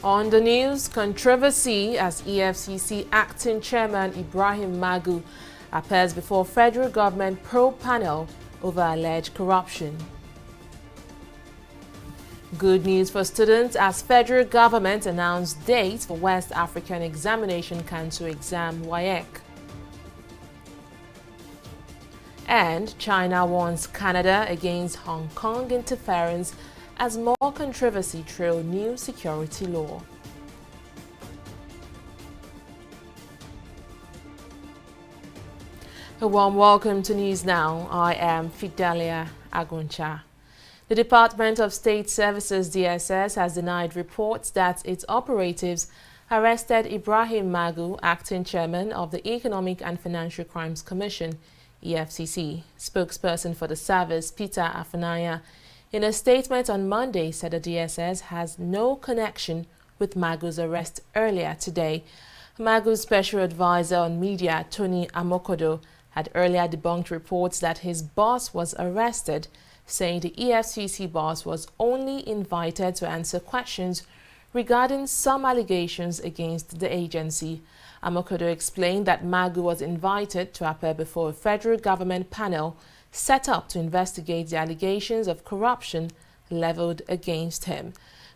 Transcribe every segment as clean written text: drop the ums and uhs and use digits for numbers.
On the news, controversy as EFCC acting chairman Ibrahim Magu appears before federal government probe panel over alleged corruption. Good news for students as federal government announced dates for West African Examination Council exam WAEC. And China warns Canada against Hong Kong interference as more controversy trail new security law. A warm welcome to News Now. I am Fidelia Aguncha. The Department of State Services DSS has denied reports that its operatives arrested Ibrahim Magu, acting chairman of the Economic and Financial Crimes Commission, EFCC. Spokesperson for the service, Peter Afanaya, in a statement on Monday said the DSS has no connection with Magu's arrest earlier today. Magu's special advisor on media, Tony Amokodo, had earlier debunked reports that his boss was arrested, saying the EFCC boss was only invited to answer questions regarding some allegations against the agency. Amokodo explained that Magu was invited to appear before a federal government panel set up to investigate the allegations of corruption leveled against him.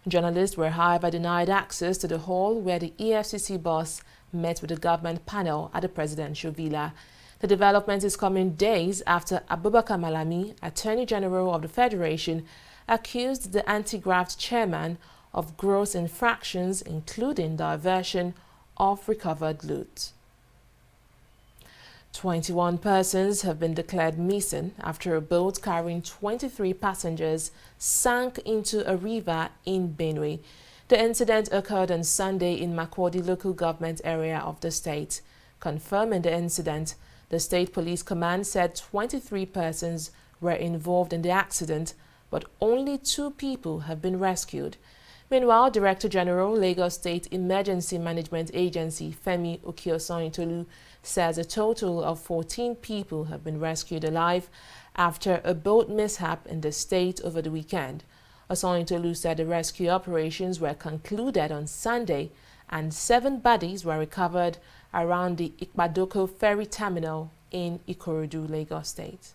Journalists were, however, denied access to the hall where the EFCC boss met with the government panel at the presidential villa. The development is coming days after Abubakar Malami, Attorney General of the Federation, accused the anti-graft chairman of gross infractions, including diversion of recovered loot. 21 persons have been declared missing after a boat carrying 23 passengers sank into a river in Benue. The incident occurred on Sunday in Makurdi local government area of the state. Confirming the incident, the State Police Command said 23 persons were involved in the accident, but only 2 people have been rescued. Meanwhile, Director General, Lagos State Emergency Management Agency, Femi Okioson-Itolu, says a total of 14 people have been rescued alive after a boat mishap in the state over the weekend. Osonitolu said the rescue operations were concluded on Sunday and 7 bodies were recovered around the Ikpadoko ferry terminal in Ikorodu, Lagos State.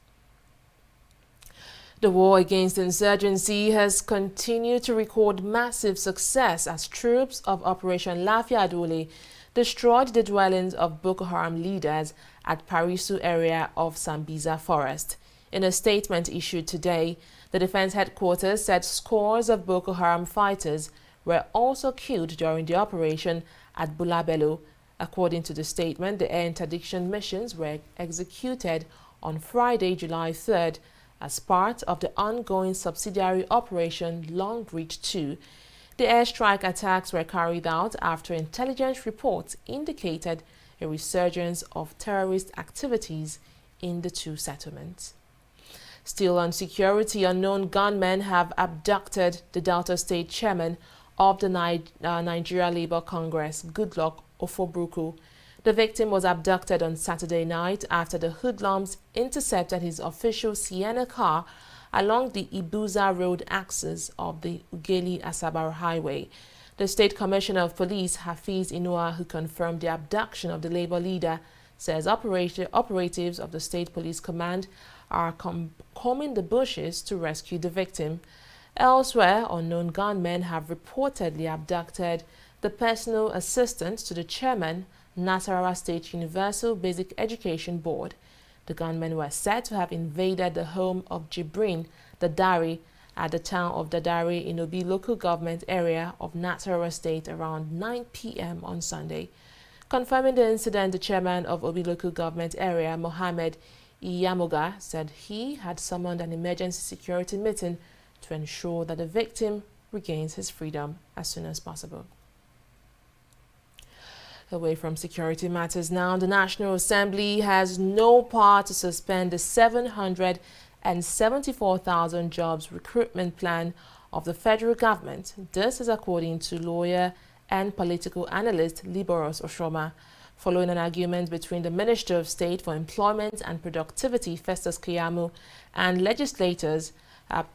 The war against insurgency has continued to record massive success as troops of Operation Lafia Adole destroyed the dwellings of Boko Haram leaders at Parisu area of Sambiza Forest. In a statement issued today, the defense headquarters said scores of Boko Haram fighters were also killed during the operation at Bulabelo. According to the statement, the air interdiction missions were executed on Friday, July 3rd, as part of the ongoing subsidiary Operation Long Reach 2. The airstrike attacks were carried out after intelligence reports indicated a resurgence of terrorist activities in the 2 settlements. Still on security, unknown gunmen have abducted the Delta State chairman of the Nigeria Labour Congress, Goodluck Ofobruku. The victim was abducted on Saturday night after the hoodlums intercepted his official Sienna car along the Ibuza Road axis of the Ugeli-Asabar Highway. The State Commissioner of Police, Hafiz Inua, who confirmed the abduction of the Labour leader, says operatives of the State Police Command are combing the bushes to rescue the victim. Elsewhere, unknown gunmen have reportedly abducted the personal assistant to the chairman, Nasarawa State Universal Basic Education Board. The gunmen were said to have invaded the home of Jibrin Dadari at the town of Dadari in Obi local government area of Nasarawa State around 9 p.m. on Sunday. Confirming the incident, the chairman of Obi local government area, Mohammed Iyamoga, said he had summoned an emergency security meeting to ensure that the victim regains his freedom as soon as possible. Away from security matters now, the National Assembly has no power to suspend the 774,000 jobs recruitment plan of the federal government. This is according to lawyer and political analyst Liboros Oshoma. Following an argument between the Minister of State for Employment and Productivity, Festus Keyamo, and legislators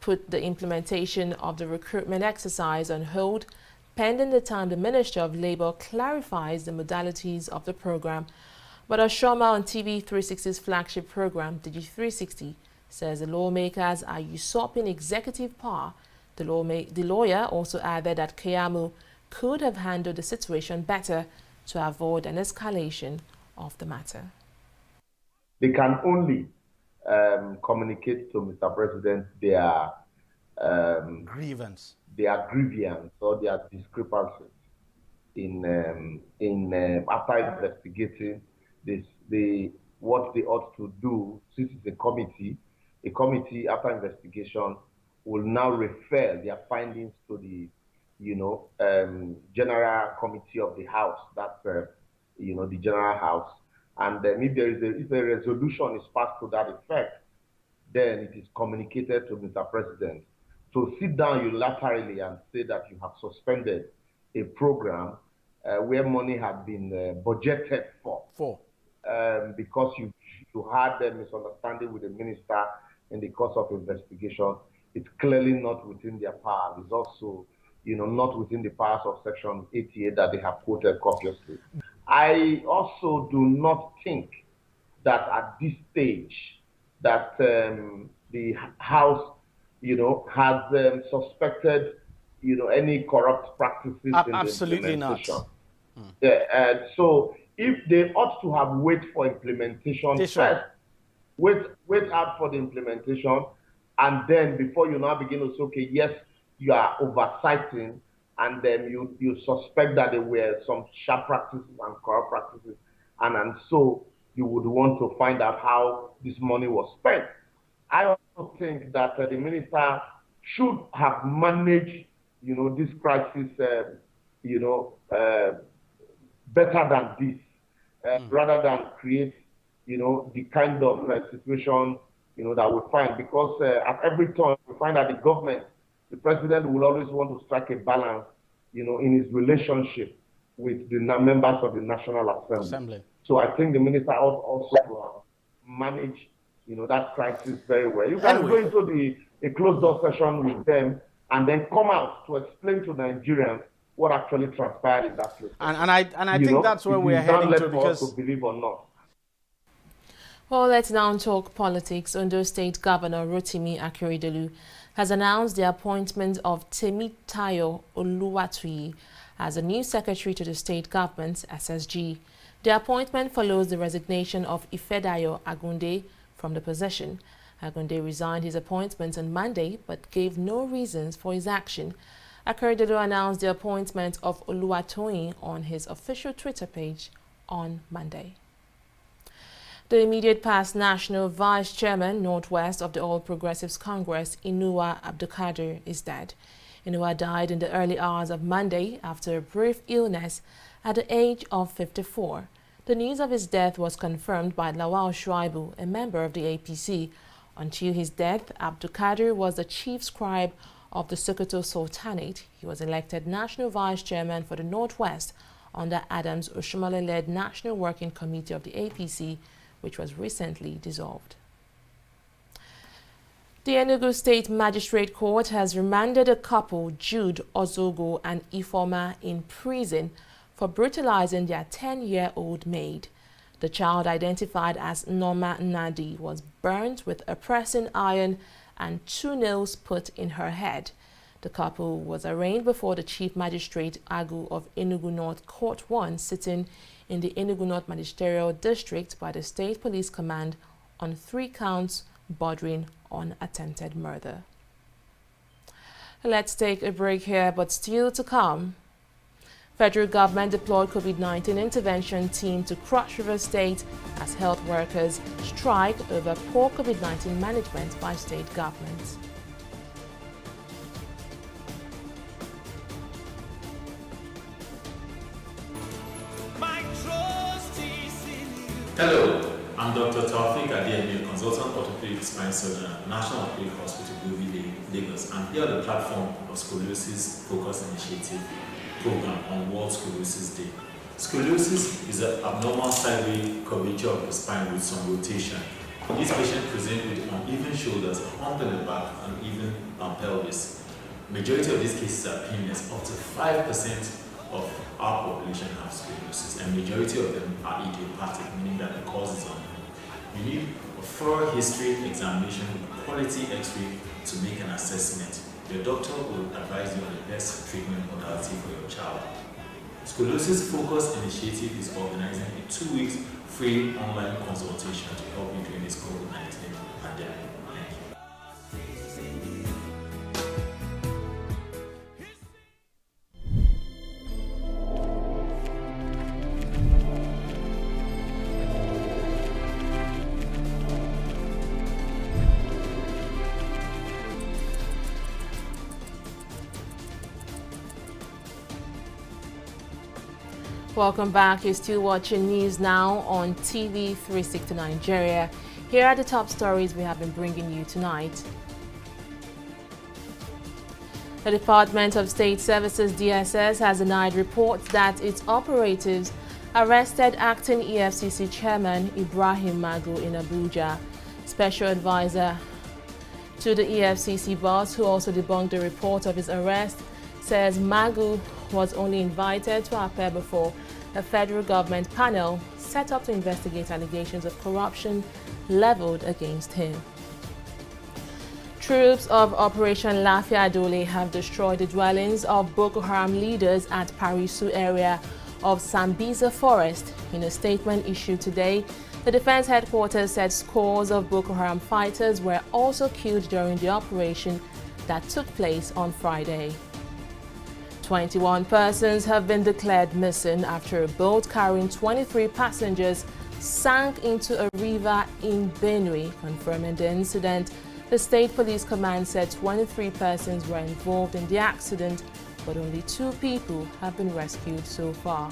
put the implementation of the recruitment exercise on hold pending the time the Ministry of Labour clarifies the modalities of the program. But Ashoma on TV360's flagship program, Digi360, says the lawmakers are usurping executive power. The lawyer also added that Keyamo could have handled the situation better to avoid an escalation of the matter. They can only communicate to Mr. President their grievance, or their discrepancies after investigating what they ought to do. Since it's a committee after investigation will now refer their findings to the general committee of the House. That's the general House. And if a resolution is passed to that effect, then it is communicated to Mr. President. To sit down unilaterally and say that you have suspended a program where money had been budgeted for because you had a misunderstanding with the minister in the course of investigation, it's clearly not within their power. It's also, not within the powers of Section 88 that they have quoted copiously. I also do not think that at this stage that the House, has suspected, any corrupt practices in absolutely the implementation. Not. Yeah, so if they ought to have wait for implementation first, wait out for the implementation, and then before you now begin to say, okay, yes, you are oversighting, and then you suspect that there were some sharp practices and corrupt practices, and so you would want to find out how this money was spent. I also think that the minister should have managed, this crisis, better than this, rather than create, the kind of situation, that we find. Because at every turn, we find that the president will always want to strike a balance, in his relationship with the members of the National Assembly. So I think the minister ought also to manage, that crisis very well. You can go into a closed-door session with them and then come out to explain to Nigerians what actually transpired in that place. And I think that's where we're heading to, because to believe or not. Well, let's now talk politics. Ondo State Governor Rotimi Akeredolu has announced the appointment of Temitayo Oluwatuyi as a new secretary to the state government, SSG. The appointment follows the resignation of Ifedayo Agunde from the position. Agunde resigned his appointment on Monday but gave no reasons for his action. Akeredolu announced the appointment of Oluwatoyin on his official Twitter page on Monday. The immediate past National Vice Chairman, Northwest of the All Progressives Congress, Inuwa Abdulkadir, is dead. Inuwa died in the early hours of Monday after a brief illness at the age of 54. The news of his death was confirmed by Lawal Shuaibu, a member of the APC. Until his death, Abdulkadir was the chief scribe of the Sokoto Sultanate. He was elected National Vice Chairman for the Northwest under Adams Oshomole-led National Working Committee of the APC, which was recently dissolved. The Enugu State Magistrate Court has remanded a couple, Jude Ozogo and Ifoma, in prison for brutalizing their 10-year-old maid. The child, identified as Norma Nadi, was burnt with a pressing iron and 2 nails put in her head. The couple was arraigned before the Chief Magistrate Agu of Enugu North Court 1, sitting in the Enugu North Magisterial District by the State Police Command on 3 counts bordering on attempted murder. Let's take a break here, but still to come. Federal government deployed COVID-19 intervention team to Cross River State as health workers strike over poor COVID-19 management by state governments. Hello, I'm Dr. Taufik Adeyemi, consultant orthopedic spine surgeon at National Orthopedic Hospital, Gulbi, Lagos. I'm here on the platform of Scoliosis Focus Initiative program on World Scoliosis Day. Scoliosis is an abnormal sideway curvature of the spine with some rotation. These patients present with uneven shoulders, a hump in the back, and even pelvis. Majority of these cases are painless. Up to 5% of our population have scoliosis, and majority of them are idiopathic, meaning that the cause is unknown. You need a thorough history examination with quality X-ray to make an assessment. Your doctor will advise you on the best treatment modality for your child. Scoliosis Focus Initiative is organizing a 2 weeks free online consultation to help you during this COVID-19 pandemic. Welcome back. You're still watching News Now on TV360 Nigeria. Here are the top stories we have been bringing you tonight. The Department of State Services DSS has denied reports that its operatives arrested acting EFCC Chairman Ibrahim Magu in Abuja. Special advisor to the EFCC boss, who also debunked the report of his arrest, says Magu was only invited to appear before a federal government panel set up to investigate allegations of corruption leveled against him. Troops of Operation Lafia Adole have destroyed the dwellings of Boko Haram leaders at Parisu area of Sambisa Forest. In a statement issued today, the defense headquarters said scores of Boko Haram fighters were also killed during the operation that took place on Friday. 21 persons have been declared missing after a boat carrying 23 passengers sank into a river in Benue. Confirming the incident, the State Police Command said 23 persons were involved in the accident, but only 2 people have been rescued so far.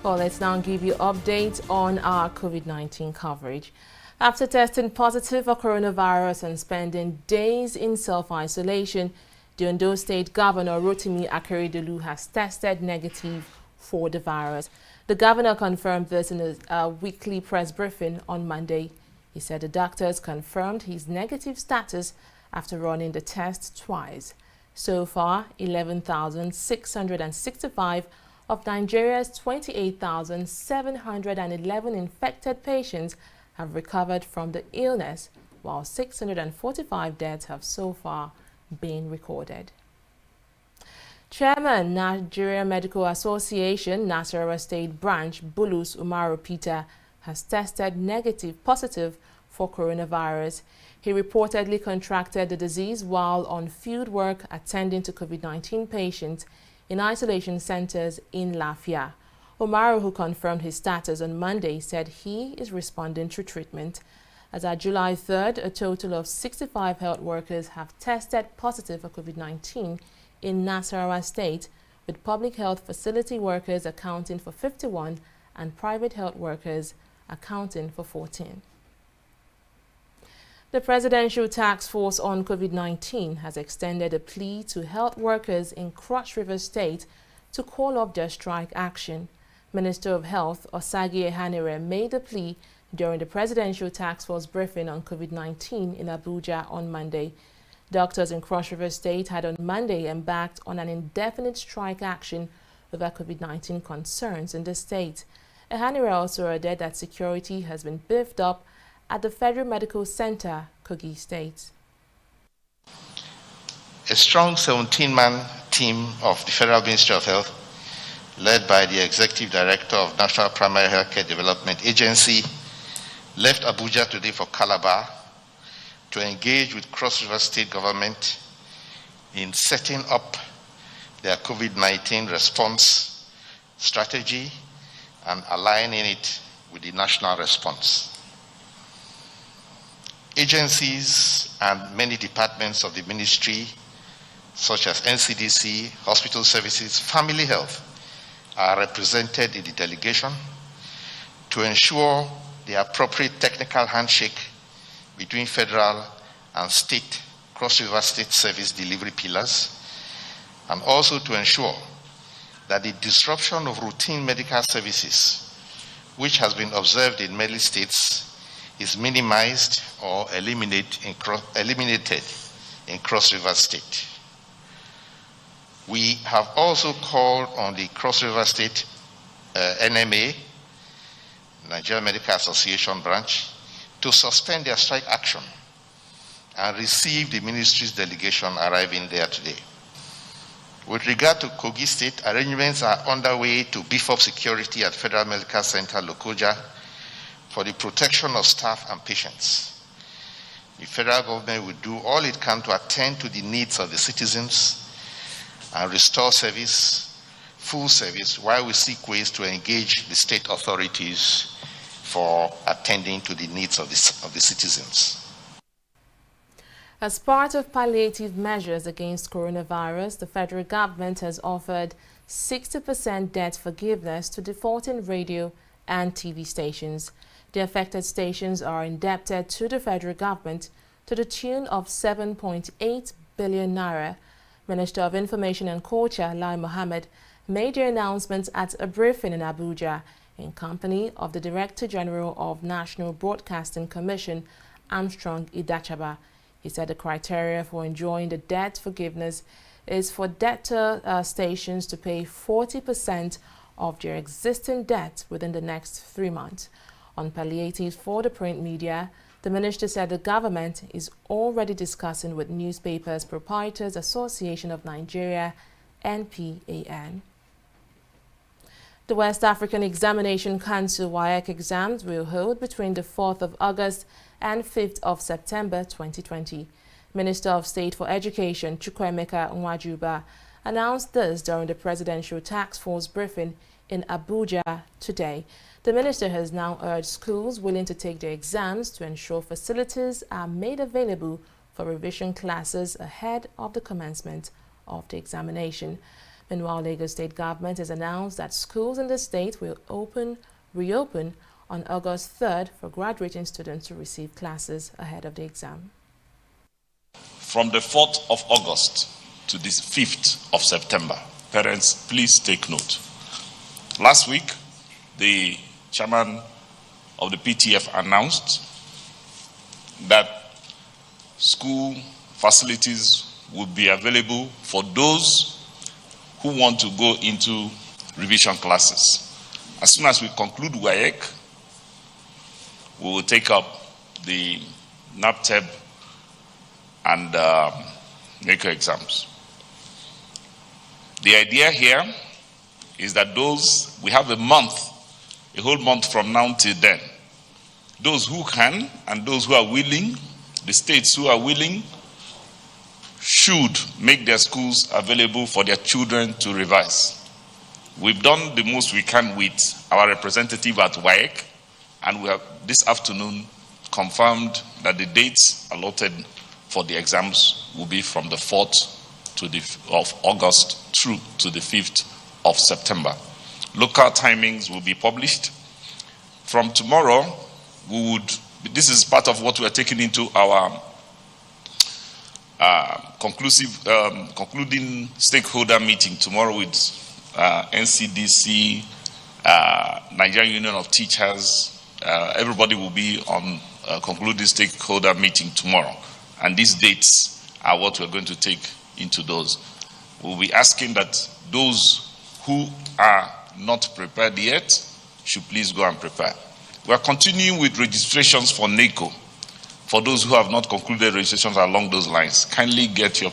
Well, let's now give you updates on our COVID-19 coverage. After testing positive for coronavirus and spending days in self-isolation, the Ondo State Governor Rotimi Akeredolu has tested negative for the virus. The governor confirmed this in a weekly press briefing on Monday. He said the doctors confirmed his negative status after running the test twice. So far, 11,665 of Nigeria's 28,711 infected patients have recovered from the illness, while 645 deaths have so far been recorded. Chairman, Nigeria Medical Association, Nasarawa State Branch, Bulus Umaru Peter, has tested positive for coronavirus. He reportedly contracted the disease while on field work attending to COVID-19 patients in isolation centers in Lafia. Umaru, who confirmed his status on Monday, said he is responding to treatment. As of July 3rd, a total of 65 health workers have tested positive for COVID-19 in Nasarawa State, with public health facility workers accounting for 51 and private health workers accounting for 14. The Presidential Task Force on COVID-19 has extended a plea to health workers in Cross River State to call off their strike action. Minister of Health Osagi Ehanire made the plea during the Presidential Task Force briefing on COVID-19 in Abuja on Monday. Doctors in Cross River State had on Monday embarked on an indefinite strike action over COVID-19 concerns in the state. Ehanire also added that security has been beefed up at the Federal Medical Center, Kogi State. A strong 17-man team of the Federal Ministry of Health, led by the Executive Director of National Primary Healthcare Development Agency, left Abuja today for Calabar to engage with Cross River State government in setting up their COVID-19 response strategy and aligning it with the national response. Agencies and many departments of the ministry, such as NCDC, hospital services, family health, are represented in the delegation to ensure the appropriate technical handshake between federal and state cross-river state service delivery pillars, and also to ensure that the disruption of routine medical services, which has been observed in many states, is minimized or eliminated in cross-river state. We have also called on the cross-river state NMA, Nigeria Medical Association branch, to suspend their strike action and receive the ministry's delegation arriving there today. With regard to Kogi State, arrangements are underway to beef up security at Federal Medical Center Lokoja for the protection of staff and patients. The federal government will do all it can to attend to the needs of the citizens and restore service, full service, while we seek ways to engage the state authorities for attending to the needs of the citizens. As part of palliative measures against coronavirus, the federal government has offered 60% debt forgiveness to defaulting radio and TV stations. The affected stations are indebted to the federal government to the tune of 7.8 billion naira. Minister of Information and Culture, Lai Mohammed, made the announcement at a briefing in Abuja in company of the Director General of National Broadcasting Commission, Armstrong Idachaba. He said the criteria for enjoying the debt forgiveness is for debtor stations to pay 40% of their existing debt within the next 3 months. On palliatives for the print media, the minister said the government is already discussing with Newspapers Proprietors Association of Nigeria, NPAN. The West African Examination Council WAEC exams will hold between the 4th of August and 5th of September 2020. Minister of State for Education Chukwuemeka Nwajuba announced this during the Presidential Task Force briefing in Abuja today. The minister has now urged schools willing to take their exams to ensure facilities are made available for revision classes ahead of the commencement of the examination. Meanwhile, Lagos State government has announced that schools in the state will reopen on August 3rd for graduating students to receive classes ahead of the exam. From the 4th of August to the 5th of September, parents, please take note. Last week, the chairman of the PTF announced that school facilities will be available for those who want to go into revision classes. As soon as we conclude WAEC, we will take up the NAPTEB and NACO exams. The idea here is that we have a whole month from now till then. Those who can and those who are willing, the states who are willing, should make their schools available for their children to revise. We've done the most we can with our representative at WAEC, and we have this afternoon confirmed that the dates allotted for the exams will be from the 4th of August through to the 5th of September. Local timings will be published. From tomorrow, this is part of what we are taking into our concluding stakeholder meeting tomorrow with NCDC, Nigerian Union of Teachers. Everybody will be on concluding stakeholder meeting tomorrow. And these dates are what we're going to take into those. We'll be asking that those who are not prepared yet should please go and prepare. We are continuing with registrations for NACO. For those who have not concluded registrations along those lines, kindly get your,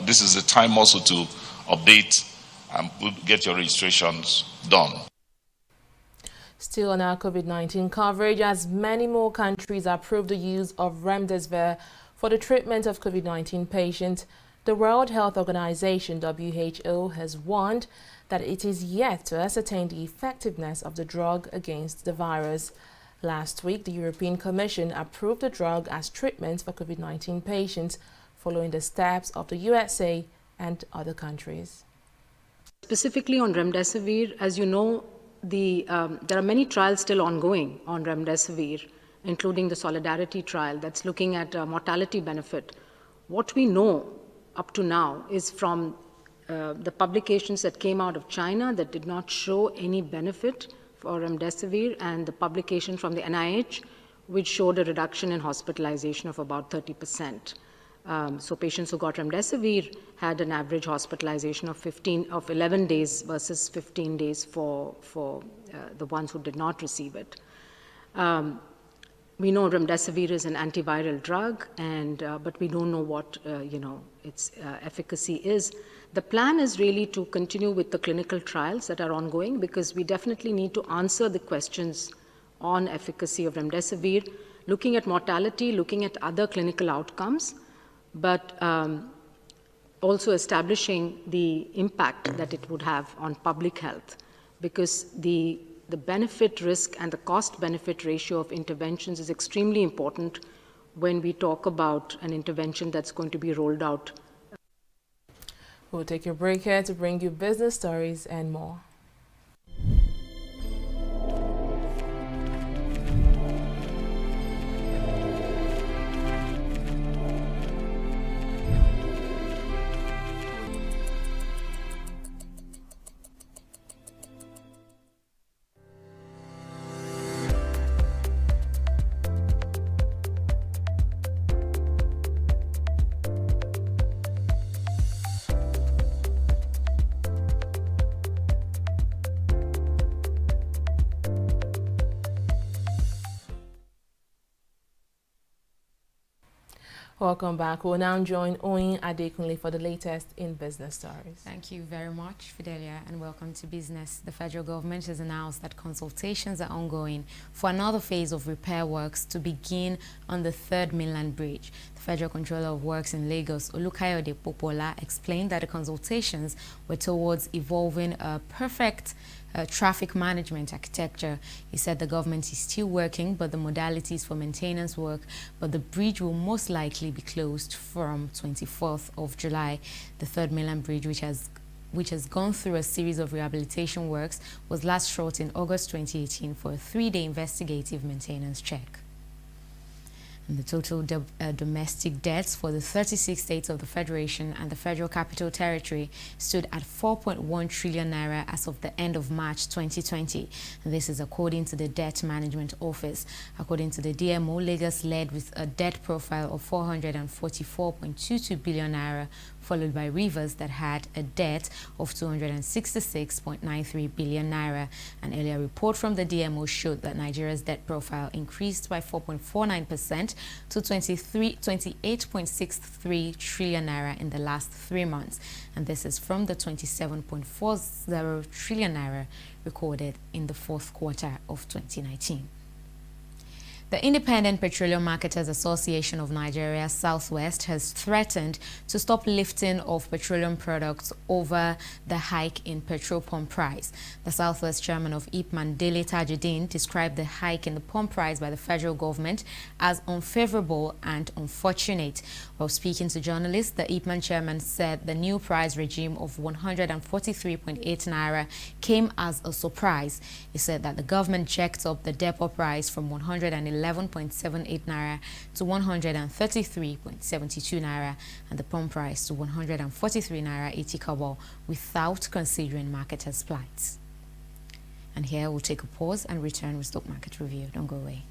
this is the time also to update and get your registrations done. Still on our COVID-19 coverage, as many more countries approve the use of remdesivir for the treatment of COVID-19 patients, the World Health Organization, WHO, has warned that it is yet to ascertain the effectiveness of the drug against the virus. Last week, the European Commission approved the drug as treatment for COVID-19 patients, following the steps of the USA and other countries. Specifically on remdesivir, as you know, there are many trials still ongoing on remdesivir, including the Solidarity trial that's looking at mortality benefit. What we know up to now is from the publications that came out of China that did not show any benefit for remdesivir, and the publication from the NIH, which showed a reduction in hospitalization of about 30%. So patients who got remdesivir had an average hospitalization of 11 days versus 15 days for the ones who did not receive it. We know remdesivir is an antiviral drug, but we don't know what its efficacy is. The plan is really to continue with the clinical trials that are ongoing, because we definitely need to answer the questions on efficacy of remdesivir, looking at mortality, looking at other clinical outcomes, but also establishing the impact that it would have on public health, because the benefit risk and the cost benefit ratio of interventions is extremely important when we talk about an intervention that's going to be rolled out. We'll take a break here to bring you business stories and more. Welcome back. We'll now join Oyin Adekunle for the latest in business stories. Thank you very much, Fidelia, and welcome to business. The federal government has announced that consultations are ongoing for another phase of repair works to begin on the third mainland bridge. The Federal Controller of Works in Lagos, Olukayode Popola, explained that the consultations were towards evolving a perfect traffic management architecture. He said the government is still working, but the modalities for maintenance work, but the bridge will most likely be closed from 24th of July. The third mainland bridge, which has gone through a series of rehabilitation works, was last shot in August 2018 for a 3-day investigative maintenance check. And the total domestic debts for the 36 states of the Federation and the Federal Capital Territory stood at 4.1 trillion naira as of the end of March 2020. And this is according to the Debt Management Office. According to the DMO, Lagos led with a debt profile of 444.22 billion naira, followed by Rivers that had a debt of 266.93 billion naira. An earlier report from the DMO showed that Nigeria's debt profile increased by 4.49% to 28.63 trillion naira in the last 3 months. And this is from the 27.40 trillion naira recorded in the fourth quarter of 2019. The Independent Petroleum Marketers Association of Nigeria Southwest has threatened to stop lifting of petroleum products over the hike in petrol pump price. The Southwest chairman of IPMAN, Dele Tajuddin, described the hike in the pump price by the federal government as unfavorable and unfortunate. While speaking to journalists, the IPMAN chairman said the new price regime of 143.8 naira came as a surprise. He said that the government jacked up the depot price from 111.78 naira to 133.72 naira and the pump price to 143 naira 80 kobo without considering marketers' plights. And here we'll take a pause and return with Stock Market Review. Don't go away.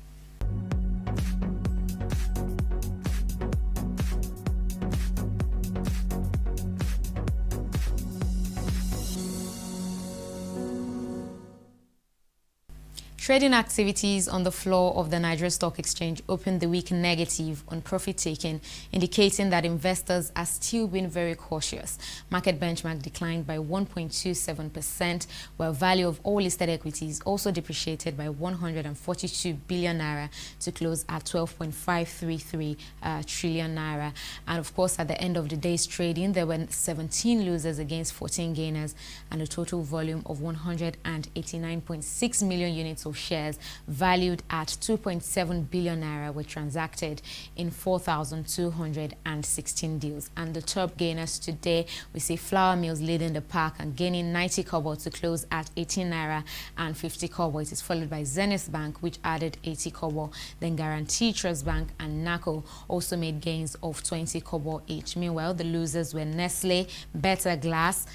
Trading activities on the floor of the Nigeria Stock Exchange opened the week negative on profit-taking, indicating that investors are still being very cautious. Market benchmark declined by 1.27%, while value of all listed equities also depreciated by 142 billion naira to close at 12.533 trillion naira. And of course, at the end of the day's trading, there were 17 losers against 14 gainers, and a total volume of 189.6 million units of shares valued at 2.7 billion naira were transacted in 4,216 deals. And the top gainers today, we see Flour Mills leading the pack and gaining 90 kobo to close at 18 naira and 50 kobo. It is followed by Zenith Bank, which added 80 kobo. Then Guarantee Trust Bank and NACO also made gains of 20 kobo each. Meanwhile, the losers were Nestle, Better Glass,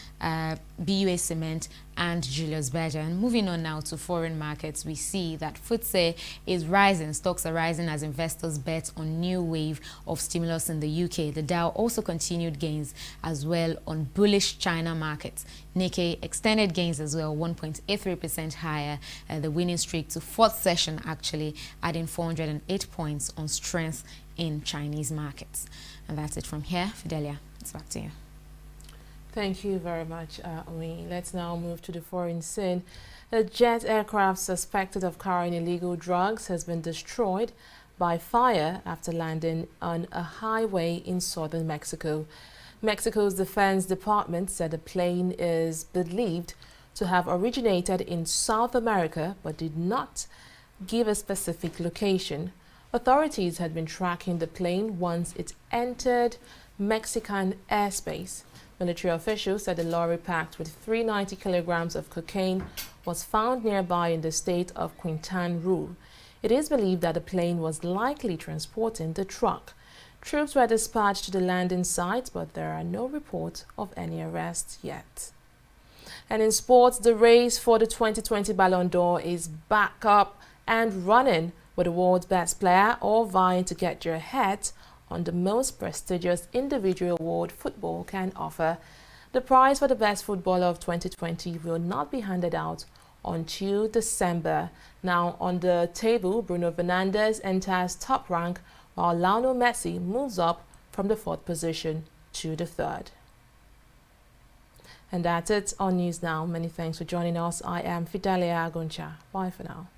BUA Cement, and Julius Berger. And moving on now to foreign markets, we see that FTSE is rising. Stocks are rising as investors bet on new wave of stimulus in the UK. The Dow also continued gains as well on bullish China markets. Nikkei extended gains as well, 1.83% higher, the winning streak to fourth session actually, adding 408 points on strength in Chinese markets. And that's it from here. Fidelia, it's back to you. Thank you very much, Omi. Let's now move to the foreign scene. A jet aircraft suspected of carrying illegal drugs has been destroyed by fire after landing on a highway in southern Mexico. Mexico's Defense Department said the plane is believed to have originated in South America but did not give a specific location. Authorities had been tracking the plane once it entered Mexican airspace. Military officials said the lorry packed with 390 kilograms of cocaine was found nearby in the state of Quintana Roo. It is believed that the plane was likely transporting the truck. Troops were dispatched to the landing site, but there are no reports of any arrests yet. And in sports, the race for the 2020 Ballon d'Or is back up and running, with the world's best player all vying to get your head on the most prestigious individual award football can offer. The prize for the best footballer of 2020 will not be handed out until December. Now on the table, Bruno Fernandes enters top rank, while Lionel Messi moves up from the 4th position to the 3rd. And that's it on News Now. Many thanks for joining us. I am Fidelia Aguncha. Bye for now.